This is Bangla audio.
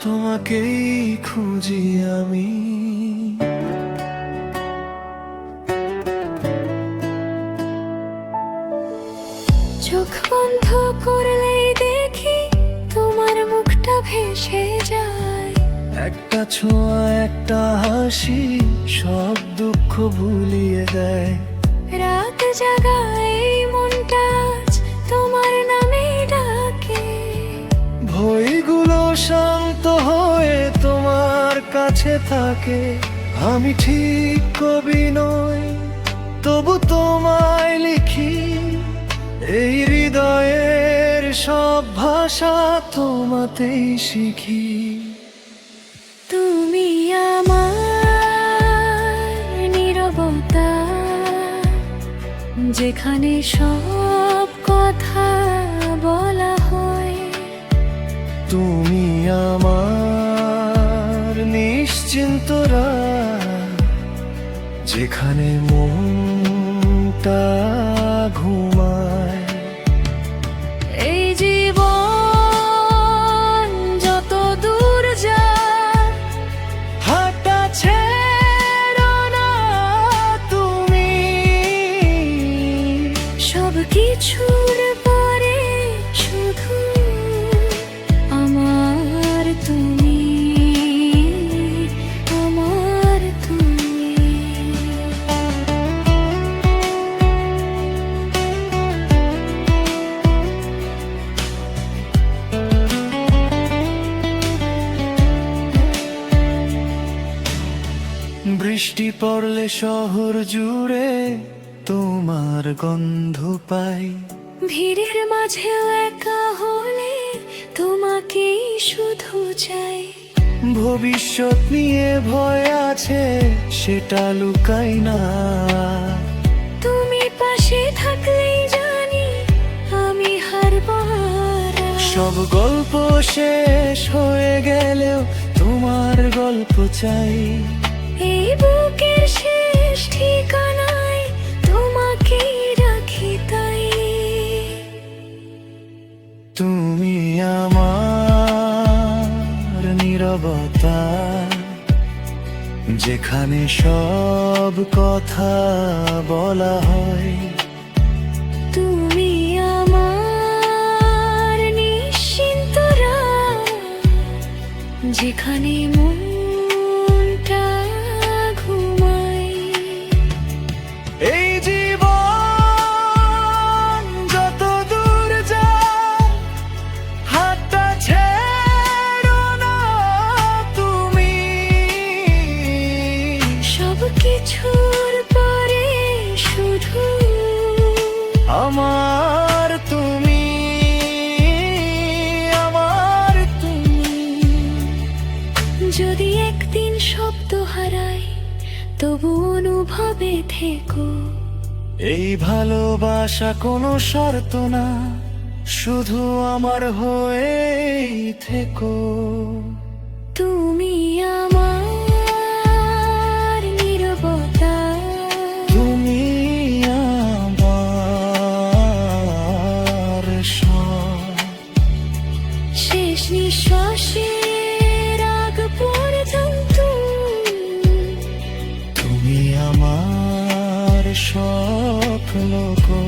তোমাকেই খুঁজি আমি। চোখ বন্ধ করলেই দেখি তোমার মুখটা ভেসে যায়। একটা ছোঁয়া, একটা হাসি সব দুঃখ ভুলিয়ে দেয়। রাত জাগা এই মনটা আজ তোমার নামে ডাকে। ভয়গুলো শান্ত হয়ে তোমার কাছে থাকে। আমি ঠিক কবি নই, তবু তোমায় লিখি। এই হৃদয়ের সব ভাষা তোমাতেই শিখি। তুমি আমার নীরবতা, যেখানে সব কথা বলা হয়। তুমি আমার নিশ্চিন্তরা, যেখানে মনটা ঘুমায়। এই জীবন যত দূর যায়, হাতটা ছেড়ো না তুমি। সব কিছুর পরে শুধু আমার তুমি, আমার তুমি। বৃষ্টি পড়লে শহর জুড়ে তোমার গন্ধ পাই। ভিড়ের মাঝেও একা হলে তোমাকেই শুধু চাই। ভবিষ্যৎ নিয়ে ভয় আছে, সেটা লুকাই না। তুমি পাশে থাকলেই জানি আমি হারব না। সব গল্প শেষ হয়ে গেলেও তোমার গল্প চাই। এই বুকের শেষ ঠিকানায় তোমাকেই রাখি তাই। তুমি আমার নীরবতা, যেখানে সব কথা বলা হয়। তুমি আমার নিশ্চিন্তরা, যেখানে মনটা ঘুমায়। এই জীবন যত দূর যায়, হাতটা ছেড়ো না তুমি। সব কিছুর পরে শুধু আমার তুমি, আমার তুমি। যদি একদিন শব্দ হারাই, তবু অনুভবে থেকো। এই ভালোবাসা কোনো শর্ত না, শুধু আমার হয়েই থেকো। তুমি আমার নীরবতা, তুমি আমার সব। শেষ নিঃশ্বাসের আগ পর্যন্ত তুমি আমার স্বপ্ন গো।